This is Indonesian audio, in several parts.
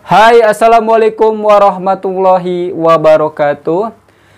Hai, Assalamualaikum warahmatullahi wabarakatuh.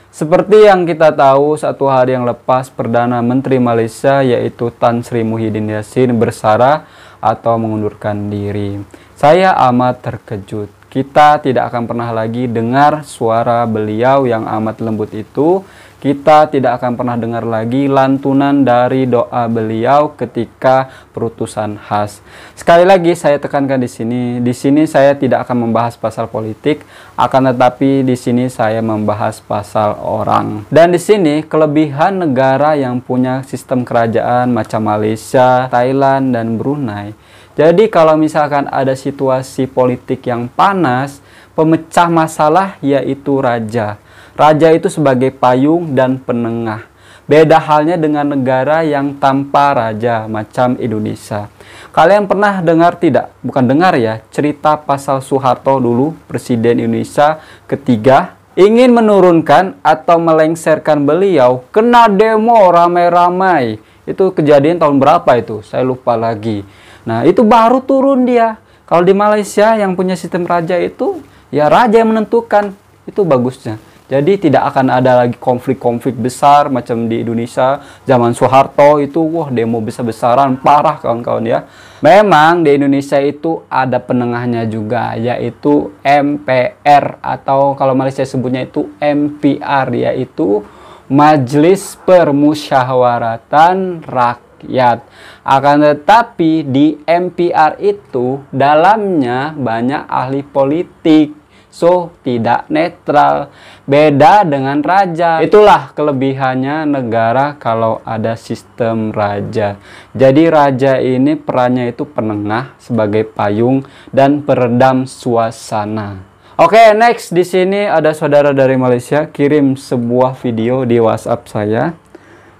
Seperti yang kita tahu, satu hari yang lepas Perdana Menteri Malaysia yaitu Tan Sri Muhyiddin Yassin bersara atau mengundurkan diri. Saya amat terkejut. Kita tidak akan pernah lagi dengar suara beliau yang amat lembut itu. Kita tidak akan pernah dengar lagi lantunan dari doa beliau ketika perutusan khas. Sekali lagi saya tekankan di sini. Di sini saya tidak akan membahas pasal politik, akan tetapi di sini saya membahas pasal orang. Dan di sini kelebihan negara yang punya sistem kerajaan macam Malaysia, Thailand, dan Brunei. Jadi kalau misalkan ada situasi politik yang panas, pemecah masalah yaitu raja. Raja itu sebagai payung dan penengah. Beda halnya dengan negara yang tanpa raja macam Indonesia. Kalian pernah dengar tidak? Bukan dengar ya, cerita pasal Soeharto dulu, Presiden Indonesia ketiga, ingin menurunkan atau melengsarkan beliau, kena demo ramai-ramai. Itu kejadian tahun berapa itu? Saya lupa lagi. Nah, itu baru turun dia. Kalau di Malaysia yang punya sistem raja itu, ya raja yang menentukan. Itu bagusnya. Jadi tidak akan ada lagi konflik-konflik besar macam di Indonesia. Zaman Soeharto itu, wah demo besar-besaran, parah kawan-kawan ya. Memang di Indonesia itu ada penengahnya juga, yaitu MPR. Atau kalau Malaysia sebutnya itu MPR, yaitu Majelis Permusyawaratan Rakyat. Akan tetapi di MPR itu dalamnya banyak ahli politik. So, tidak netral. Beda dengan raja. Itulah kelebihannya negara kalau ada sistem raja. Jadi raja ini perannya itu penengah sebagai payung dan peredam suasana. Oke, next di sini ada saudara dari Malaysia kirim sebuah video di WhatsApp saya.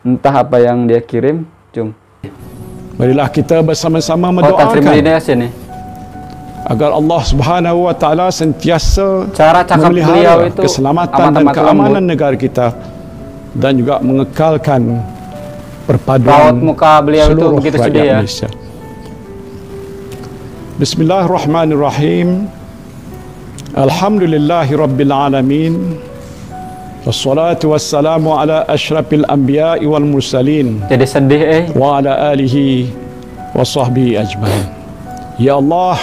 Entah apa yang dia kirim. Jom. Marilah kita bersama-sama Tan Sri Muhyiddin Yassin nih. Agar Allah Subhanahu wa taala sentiasa cara cakap beliau itu keselamatan dan keamanan negara kita dan juga mengekalkan perpaduan raut muka beliau itu begitu sedih ya. Malaysia. Bismillahirrahmanirrahim. Alhamdulillahirabbil alamin. Wassalatu wassalamu ala asyrafil anbiya'i wal mursalin. Jadi sedih wa ala alihi wa sahbihi ajmain. Ya Allah,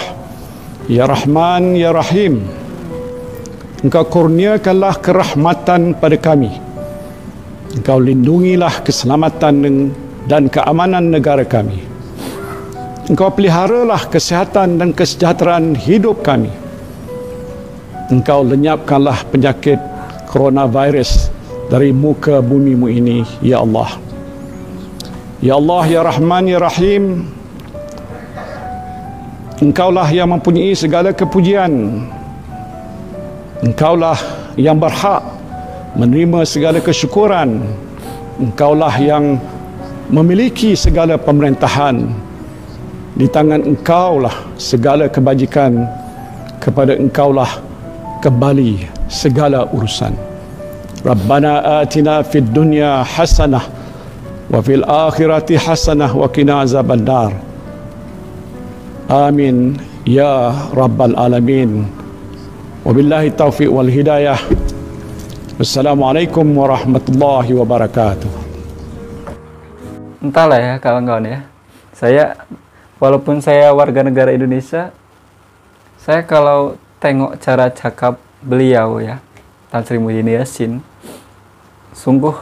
Ya Rahman, Ya Rahim, Engkau kurniakanlah kerahmatan pada kami. Engkau lindungilah keselamatan dan keamanan negara kami. Engkau peliharalah kesihatan dan kesejahteraan hidup kami. Engkau lenyapkanlah penyakit coronavirus dari muka bumimu ini, Ya Allah. Ya Allah, Ya Rahman, Ya Rahim, Engkaulah yang mempunyai segala kepujian. Engkaulah yang berhak menerima segala kesyukuran. Engkaulah yang memiliki segala pemerintahan. Di tangan Engkaulah segala kebajikan. Kepada Engkaulah kembali segala urusan. Rabbana atina fid dunya hasanah wa fil akhirati hasanah wa qina azabannar. Amin ya rabbal alamin. Wabillahi taufiq wal hidayah. Wassalamualaikum warahmatullahi wabarakatuh. Entahlah ya kawan-kawan ya. Saya walaupun saya warga negara Indonesia, saya kalau tengok cara cakap beliau ya, Tan Sri Muhyiddin Yassin, sungguh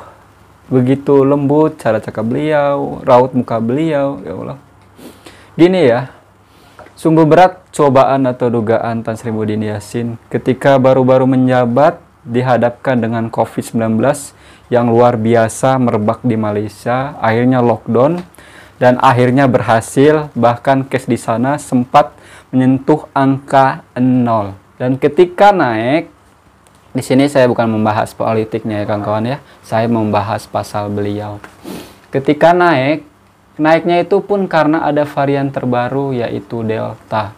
begitu lembut cara cakap beliau, raut muka beliau, ya Allah. Gini ya, sungguh berat cobaan atau dugaan Tan Sri Muhyiddin Yassin ketika baru-baru menjabat dihadapkan dengan COVID-19 yang luar biasa merebak di Malaysia, akhirnya lockdown dan akhirnya berhasil, bahkan case di sana sempat menyentuh angka 0. Dan ketika naik, di sini saya bukan membahas politiknya ya kawan-kawan ya, saya membahas pasal beliau. Ketika naiknya itu pun karena ada varian terbaru yaitu Delta.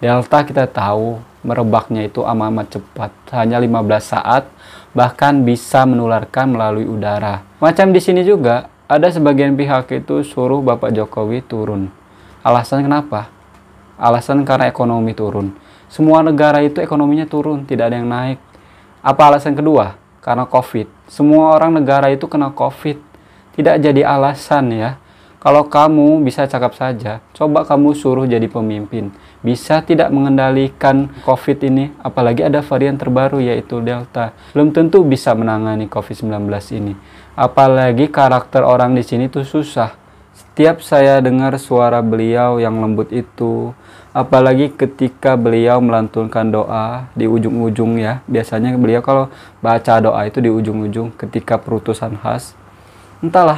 Delta kita tahu merebaknya itu amat cepat, hanya 15 saat, bahkan bisa menularkan melalui udara. Macam di sini juga, ada sebagian pihak itu suruh Bapak Jokowi turun. Alasan kenapa? Alasan karena ekonomi turun. Semua negara itu ekonominya turun, tidak ada yang naik. Apa alasan kedua? Karena COVID. Semua orang negara itu kena COVID. Tidak jadi alasan ya. Kalau kamu bisa cakap saja, coba kamu suruh jadi pemimpin. Bisa tidak mengendalikan COVID ini, apalagi ada varian terbaru yaitu Delta. Belum tentu bisa menangani COVID-19 ini. Apalagi karakter orang di sini tuh susah. Setiap saya dengar suara beliau yang lembut itu, apalagi ketika beliau melantunkan doa di ujung-ujung ya. Biasanya beliau kalau baca doa itu di ujung-ujung ketika perutusan khas. Entahlah,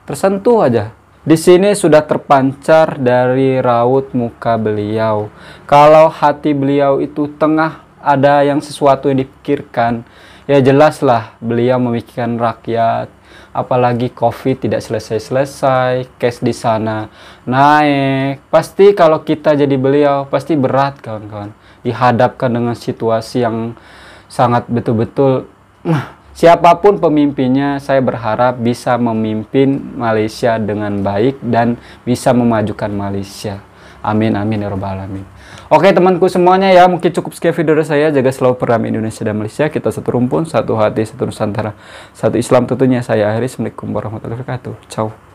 tersentuh aja. Di sini sudah terpancar dari raut muka beliau. Kalau hati beliau itu tengah ada yang sesuatu yang dipikirkan, ya jelaslah beliau memikirkan rakyat. Apalagi COVID tidak selesai-selesai, cash di sana naik. Pasti kalau kita jadi beliau, pasti berat kawan-kawan. Dihadapkan dengan situasi yang sangat betul-betul siapapun pemimpinnya, saya berharap bisa memimpin Malaysia dengan baik dan bisa memajukan Malaysia. Amin, amin, ya rabbal alamin. Oke temanku semuanya ya, mungkin cukup sekian video dari saya. Jaga selalu perdamaian Indonesia dan Malaysia. Kita satu rumpun, satu hati, satu Nusantara, satu Islam tentunya. Saya akhiri. Assalamualaikum warahmatullahi wabarakatuh. Ciao.